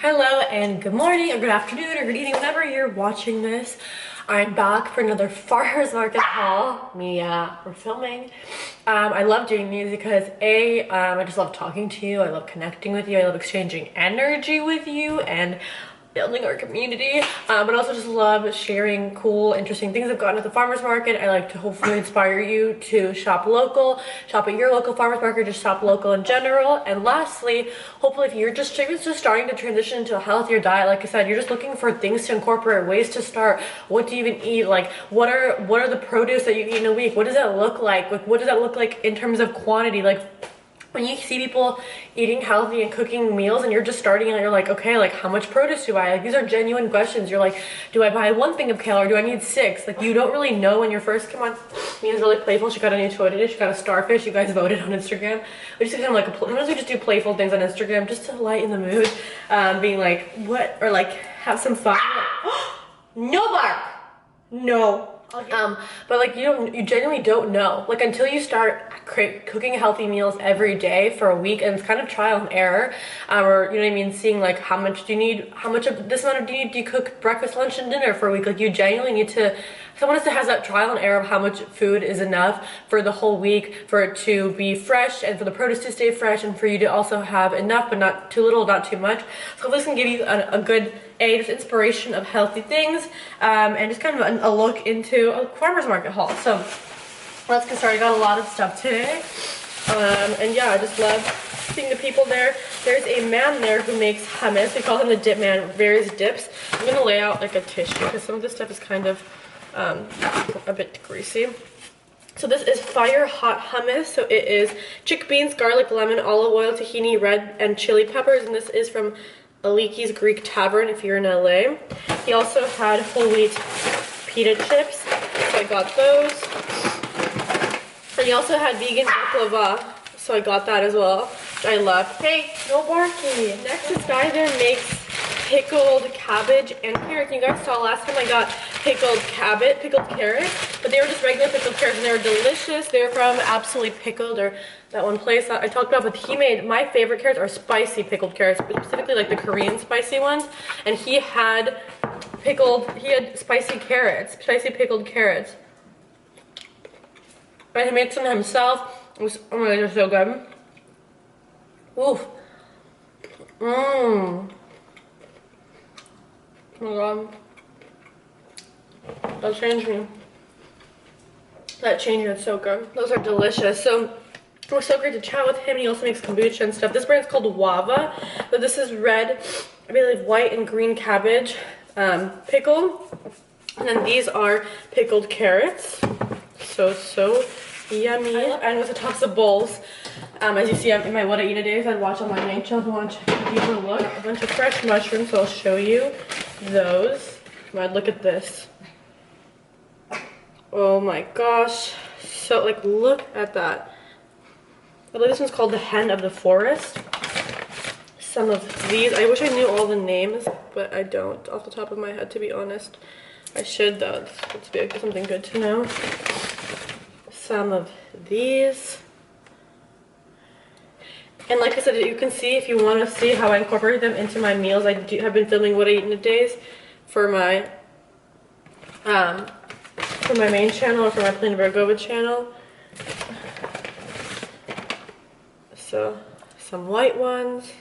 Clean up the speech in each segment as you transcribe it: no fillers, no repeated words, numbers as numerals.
Hello and good morning or good afternoon or good evening, whenever you're watching this. I'm back for another farmer's market haul. We're filming. I love doing these because I just love talking to you. I love connecting with you. I love exchanging energy with you and building our community, but also just love sharing cool, interesting things I've gotten at the farmer's market. I like to hopefully inspire you to shop local, shop at your local farmer's market, just shop local in general. And lastly, hopefully if you're just starting to transition into a healthier diet, like I said, you're just looking for things to incorporate, ways to start, what do you even eat, like what are the produce that you eat in a week, what does that look like what does that look like in terms of quantity, like when you see people eating healthy and cooking meals and you're just starting and you're like, okay, like how much produce do I? Like these are genuine questions. You're like, do I buy one thing of kale or do I need 6? Like you don't really know when you're first, come on. Mia's really playful. She got a new toy today. She got a starfish. You guys voted on Instagram. We just kind of like, sometimes we just do playful things on Instagram just to lighten the mood. Being like, what? Or like have some fun. No bark. No. But like you genuinely don't know, like until you start cooking healthy meals every day for a week, and it's kind of trial and error, or you know what I mean, seeing like how much do you need, how much of this amount of do you cook breakfast, lunch, and dinner for a week. Like you genuinely need to, someone has that trial and error of how much food is enough for the whole week, for it to be fresh and for the produce to stay fresh, and for you to also have enough but not too little, not too much. So this can give you a good just inspiration of healthy things, and just kind of a look into a farmer's market haul. So let's get started. I got a lot of stuff today, and yeah, I just love seeing the people there. There's a man there who makes hummus. We call him the dip man, various dips. I'm gonna lay out like a tissue because some of this stuff is kind of a bit greasy. So this is fire hot hummus. So it is chickpeas, garlic, lemon, olive oil, tahini, red, and chili peppers, and this is from Aliki's Greek Tavern if you're in LA. He also had whole wheat pita chips, so I got those. And he also had vegan baklava, so I got that as well, which I love. Hey, no barking. Next, this guy there makes pickled cabbage and carrots. You guys saw last time I got pickled carrots, but they were just regular pickled carrots and they were delicious. They're from Absolutely Pickled, or that one place that I talked about, but he made, my favorite carrots are spicy pickled carrots, specifically like the Korean spicy ones, and he had spicy pickled carrots. And he made some himself. It was, oh my god, they're so good. Oof. Oh my god. That changed me. That changed me, it's so good. Those are delicious. So it was so great to chat with him. He also makes kombucha and stuff. This brand's called Wava, but this is red, I believe white and green cabbage pickle. And then these are pickled carrots. So yummy. And with the tops of bowls. As you see, in my What I Eat a Days, I'd watch on my main channel if you want to take a deeper look. A bunch of fresh mushrooms, so I'll show you those. Come on, look at this. Oh my gosh. So, like, look at that. I believe this one's called the Hen of the Forest. Some of these, I wish I knew all the names, but I don't off the top of my head, to be honest. I should though, it's something good to know. Some of these. And like I said, you can see, if you want to see how I incorporate them into my meals, I have been filming What I Eat in a Days for my main channel or for my Plain Virgova channel. So some white ones,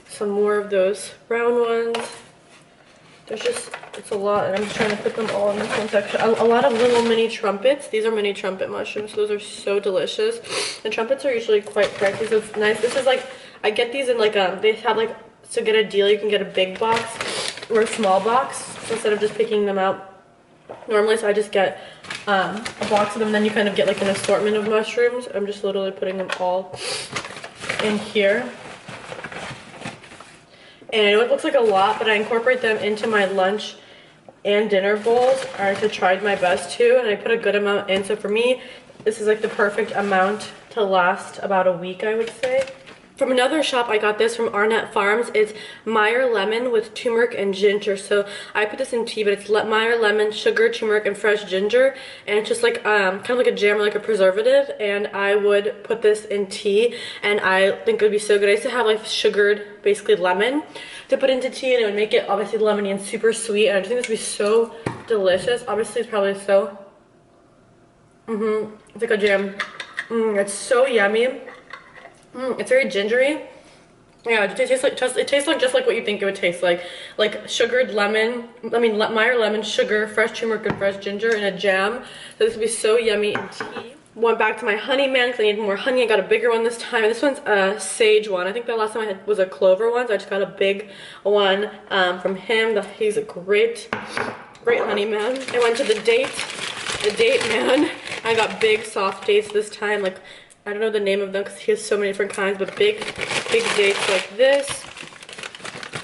some more of those brown ones. There's just, it's a lot, and I'm just trying to put them all in this one section. A lot of little mini trumpets. These are mini trumpet mushrooms. Those are so delicious. And trumpets are usually quite pricey, so it's nice. This is like, I get these in like they have like, to get a deal, you can get a big box or a small box. So instead of just picking them out normally, so I just get a box of them, and then you kind of get like an assortment of mushrooms. I'm just literally putting them all in here. And I know it looks like a lot, but I incorporate them into my lunch and dinner bowls. I tried my best to, and I put a good amount in. So for me, this is like the perfect amount to last about a week, I would say. From another shop, I got this from Arnett Farms. It's Meyer lemon with turmeric and ginger. So I put this in tea, but it's Meyer lemon, sugar, turmeric, and fresh ginger. And it's just like kind of like a jam or like a preservative. And I would put this in tea, and I think it would be so good. I used to have like sugared, basically lemon, to put into tea, and it would make it obviously lemony and super sweet. And I just think this would be so delicious. Obviously, it's probably so. It's like a jam. It's so yummy. It's very gingery. Yeah, it tastes like just like what you think it would taste like sugared lemon. I mean, Meyer lemon, sugar, fresh turmeric, and fresh ginger in a jam. So this would be so yummy in tea. Went back to my honey man because I needed more honey. I got a bigger one this time. This one's a sage one. I think the last time I had was a clover one, so I just got a big one from him. He's a great honey man. I went to the date man. I got big soft dates this time. Like, I don't know the name of them because he has so many different kinds, but big dates like this.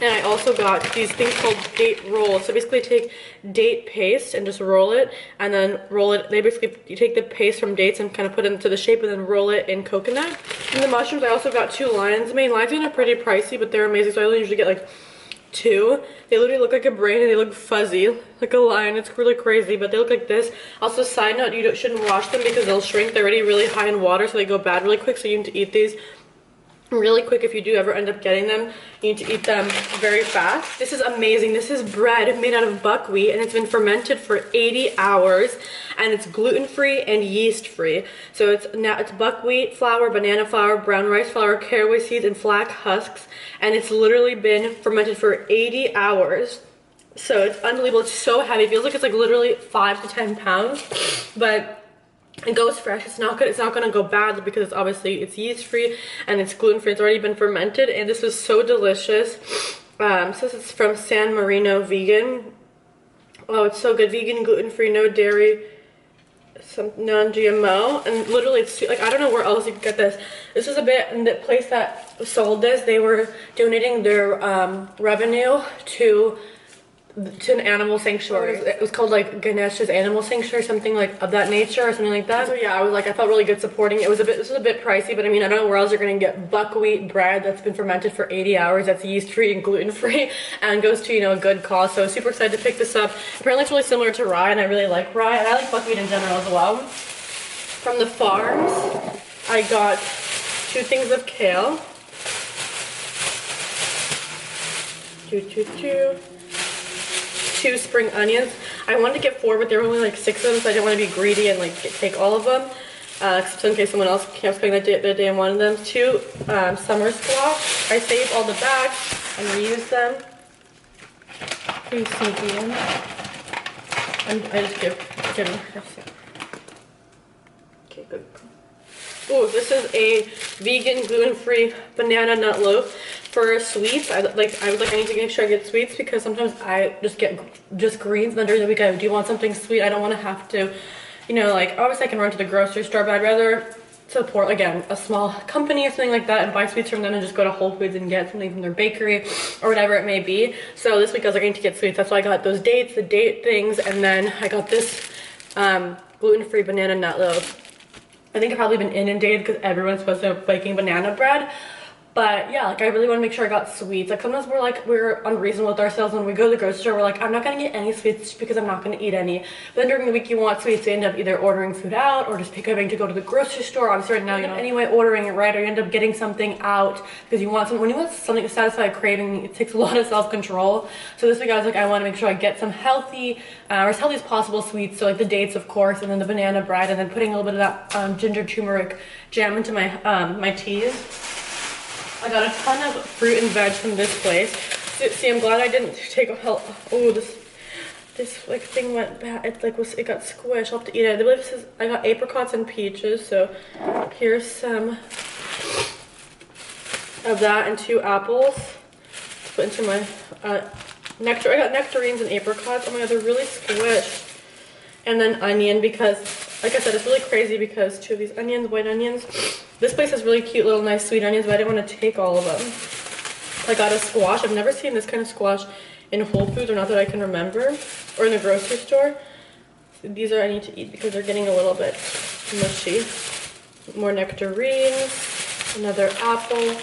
And I also got these things called date rolls. So basically take date paste and just roll it, and then roll it. You take the paste from dates and kind of put it into the shape, and then roll it in coconut. And the mushrooms, I also got 2 lion's mane. Lion's mane are pretty pricey, but they're amazing. So I usually get like 2. They literally look like a brain, and they look fuzzy like a lion. It's really crazy, but they look like this. Also, side note, you shouldn't wash them because they'll shrink. They're already really high in water, so they go bad really quick. So you need to eat these really quick. If you do ever end up getting them, you need to eat them very fast. This is amazing. This is bread made out of buckwheat, and it's been fermented for 80 hours, and it's gluten-free and yeast-free. So it's buckwheat flour, banana flour, brown rice flour, caraway seeds, and flax husks, and it's literally been fermented for 80 hours. So it's unbelievable. It's so heavy. It feels like it's like literally 5 to 10 pounds, but it goes fresh. It's not good. It's not gonna go bad because it's yeast free and it's gluten free. It's already been fermented, and this was so delicious. Says it's from San Marino Vegan. Oh, it's so good. Vegan, gluten free, no dairy, some non-GMO, and literally it's like, I don't know where else you could get this. This was the place that sold this. They were donating their revenue to an animal sanctuary. It was called like Ganesh's Animal Sanctuary, something like of that nature or something like that. So yeah, I felt really good supporting it. This was a bit pricey, but I mean, I don't know where else you're gonna get buckwheat bread that's been fermented for 80 hours, that's yeast free and gluten free, and goes to, you know, a good cause. So super excited to pick this up. Apparently it's really similar to rye, and I really like rye, and I like buckwheat in general as well. From the farms, I got 2 things of kale. 2 spring onions. I wanted to get 4, but there were only like 6 of them, so I didn't want to be greedy and like take all of them. Just in case someone else kept spending that day and wanted them. 2 summer squash. I saved all the bags and reused them. Pretty sneaky. And I just give them. Okay, good. Oh, this is a vegan, gluten-free banana nut loaf for sweets. I need to make sure I get sweets because sometimes I just get greens, and then during the week I do want something sweet. I don't want to have to, you know, like, obviously I can run to the grocery store, but I'd rather support, again, a small company or something like that and buy sweets from them and just go to Whole Foods and get something from their bakery or whatever it may be. So this week I was like, I need to get sweets. That's why I got those dates, the date things, and then I got this gluten-free banana nut loaf. I think I've probably been inundated because everyone's supposed to have baking banana bread. But yeah, like, I really want to make sure I got sweets. Like, sometimes we're unreasonable with ourselves when we go to the grocery store. We're like, I'm not going to get any sweets just because I'm not going to eat any. But then during the week you want sweets, so you end up either ordering food out or just having to go to the grocery store. Obviously right now, you know, anyway, ordering it, right? Or you end up getting something out because you want something. When you want something to satisfy a craving, it takes a lot of self-control. So this week I was like, I want to make sure I get some healthy, or as healthy as possible sweets. So like the dates, of course, and then the banana bread, and then putting a little bit of that ginger turmeric jam into my my teas. I got a ton of fruit and veg from this place. See, I'm glad I didn't take a help. Oh, this like thing went bad. It got squished. I'll have to eat it. I believe this is, I got apricots and peaches. So here's some of that and 2 apples. Put into my nectar. I got nectarines and apricots. Oh my god, they're really squished. And then onion, because like I said, it's really crazy because 2 of these onions, white onions. This place has really cute little nice sweet onions, but I didn't want to take all of them. I got a squash. I've never seen this kind of squash in Whole Foods, or not that I can remember, or in the grocery store. So these are I need to eat because they're getting a little bit mushy. More nectarines, another apple,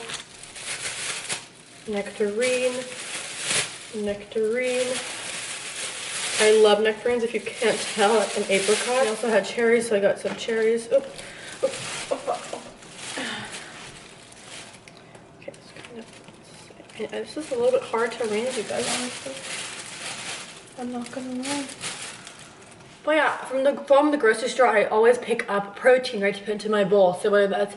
nectarine, nectarine. I love nectarines, if you can't tell, like an apricot. I also had cherries, so I got some cherries. Oop, oop, oop, oop. Okay, this is a little bit hard to arrange, you guys, honestly. I'm not gonna lie. But yeah, from the grocery store, I always pick up protein, right, to put into my bowl. So whether that's,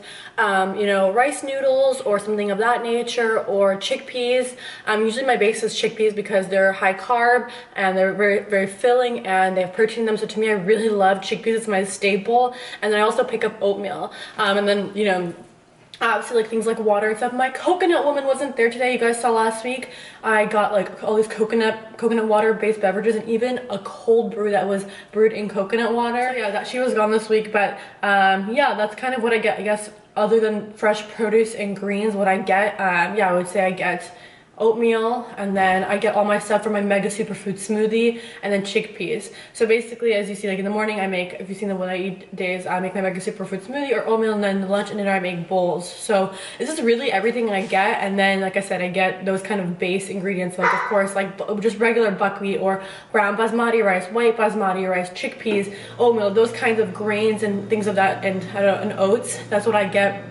you know, rice noodles or something of that nature, or chickpeas. Usually my base is chickpeas because they're high carb and they're very, very filling and they have protein in them. So to me, I really love chickpeas. It's my staple. And then I also pick up oatmeal. And then, you know, obviously like things like water and stuff. My coconut woman wasn't there today. You guys saw last week I got like all these coconut water based beverages and even a cold brew that was brewed in coconut water. So yeah, she was gone this week, but yeah, that's kind of what I get, I guess, other than fresh produce and greens. What I get, yeah, I would say I get oatmeal, and then I get all my stuff from my mega superfood smoothie, and then chickpeas. So basically, as you see, like in the morning I make, if you've seen the what I eat days, I make my mega superfood smoothie or oatmeal, and then lunch and dinner I make bowls. So this is really everything I get. And then like I said, I get those kind of base ingredients, like of course like just regular buckwheat or brown basmati rice, white basmati rice, chickpeas, oatmeal, those kinds of grains and things of that, and I don't know, and oats. That's what I get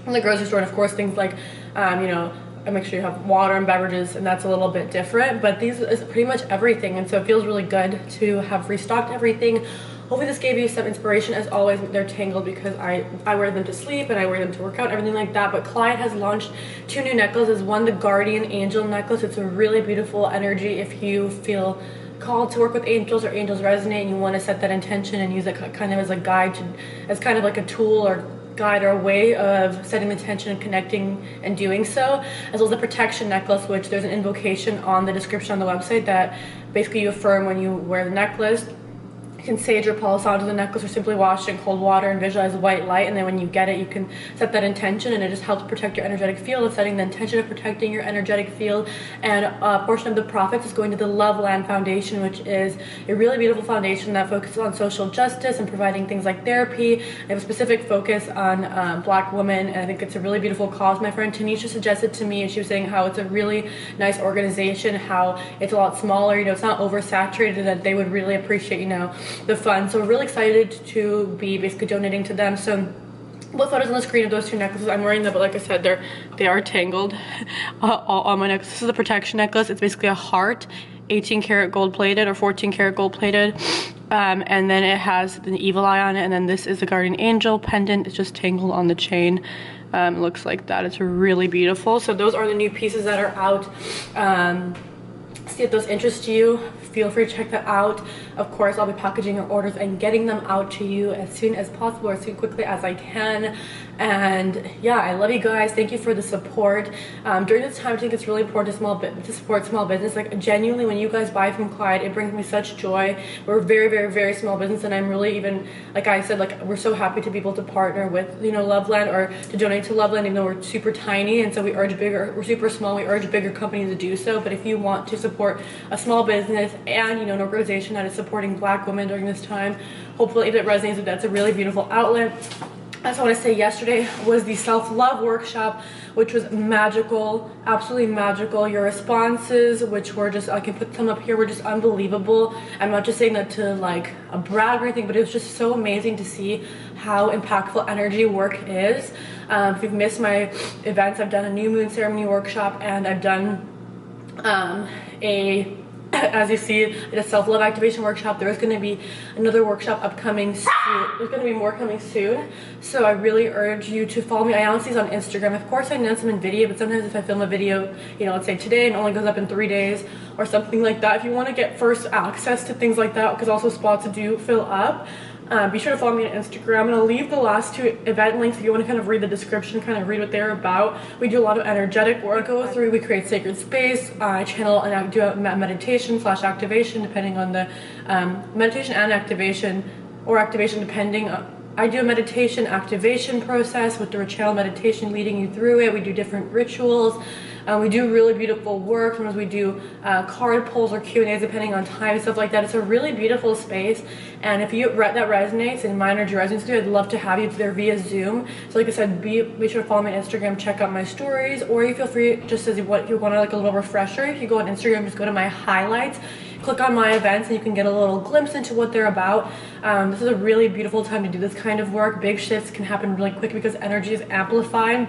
from the grocery store. And of course things like you know, I make sure you have water and beverages, and that's a little bit different, but these is pretty much everything. And so it feels really good to have restocked everything. Hopefully this gave you some inspiration. As always, they're tangled because I wear them to sleep and I wear them to work out, everything like that. But Clyde has launched 2 new necklaces. One, the Guardian Angel necklace. It's a really beautiful energy if you feel called to work with angels, or angels resonate, and you want to set that intention and use it kind of as a guide, as kind of like a tool or guide or a way of setting the intention and connecting and doing so, as well as the protection necklace, which there's an invocation on the description on the website that basically you affirm when you wear the necklace. You can sage or pulse onto the necklace, or simply wash it in cold water and visualize white light, and then when you get it, you can set that intention, and it just helps protect your energetic field, of setting the intention of protecting your energetic field. And a portion of the profits is going to the Loveland Foundation, which is a really beautiful foundation that focuses on social justice and providing things like therapy. They have a specific focus on Black women, and I think it's a really beautiful cause. My friend Tanisha suggested to me, and she was saying how it's a really nice organization, how it's a lot smaller, you know, it's not oversaturated, and that they would really appreciate, you know, the fund. So we're really excited to be basically donating to them. So both photos on the screen of those 2 necklaces, I'm wearing them, but like I said, they are tangled on my necklace. This is a protection necklace. It's basically a heart, 18 karat gold plated or 14 karat gold plated, and then it has an evil eye on it. And then this is a Guardian Angel pendant. It's just tangled on the chain. It looks like that. It's really beautiful. So those are the new pieces that are out. See if those interest you. Feel free to check that out. Of course, I'll be packaging your orders and getting them out to you as soon as possible, or as quickly as I can. And yeah, I love you guys. Thank you for the support. During this time, I think it's really important to support small business. Like genuinely, when you guys buy from Clyde, it brings me such joy. We're a very, very, very small business, and I'm really, even like I said, like we're so happy to be able to partner with, you know, Loveland, or to donate to Loveland, even though we're super tiny. And so we're super small. We urge bigger companies to do so. But if you want to support a small business and, you know, an organization that is supporting Black women during this time, hopefully if it resonates with that, it's a really beautiful outlet. I just want to say, yesterday was the self-love workshop, which was magical, absolutely magical. Your responses, which were just, I can put some up here, were just unbelievable. I'm not just saying that to like a brag or anything, but it was just so amazing to see how impactful energy work is. If you've missed my events, I've done a new moon ceremony workshop, and I've done as you see, a self-love activation workshop. There's going to be another workshop upcoming soon. There's going to be more coming soon. So I really urge you to follow me. I announce these on Instagram. Of course, I announce them in video, but sometimes if I film a video, you know, let's say today, and it only goes up in 3 days or something like that. If you want to get first access to things like that, because also spots do fill up, be sure to follow me on Instagram. I'm going to leave the last 2 event links if you want to kind of read the description, kind of read what they're about. We do a lot of energetic work. Go through, we create sacred space. I channel and I do a meditation / activation, depending on the meditation and activation, or activation depending I do a meditation activation process with the channel meditation leading you through it. We do different rituals. We do really beautiful work. Sometimes we do card pulls or Q&As depending on time, stuff like that. It's a really beautiful space, and if that resonates and my energy resonates with you, I'd love to have you there via Zoom. So like I said, be sure to follow me on Instagram, check out my stories, or you feel free, just as you want like a little refresher, if you go on Instagram, just go to my highlights, click on my events, and you can get a little glimpse into what they're about. This is a really beautiful time to do this kind of work. Big shifts can happen really quick because energy is amplified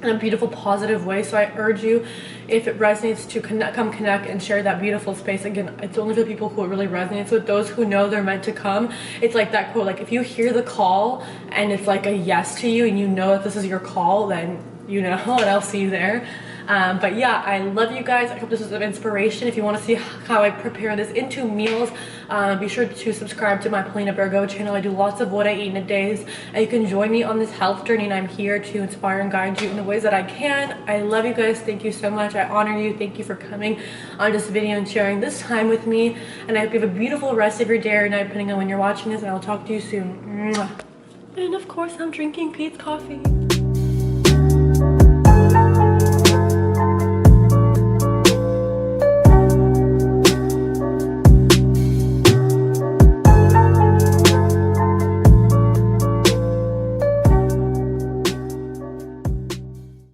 in a beautiful, positive way. So I urge you, if it resonates, to come connect and share that beautiful space. Again, it's only for the people who it really resonates with, those who know they're meant to come. It's like that quote, like if you hear the call and it's like a yes to you and you know that this is your call, then you know, and I'll see you there. But yeah, I love you guys. I hope this was of inspiration. If you want to see how I prepare this into meals, be sure to subscribe to my Polina Virgo channel. I do lots of what I eat in a day, and you can join me on this health journey, and I'm here to inspire and guide you in the ways that I can. I love you guys. Thank you so much. I honor you. Thank you for coming on this video and sharing this time with me, and I hope you have a beautiful rest of your day or night depending on when you're watching this, and I'll talk to you soon. Mwah. And of course, I'm drinking Pete's coffee.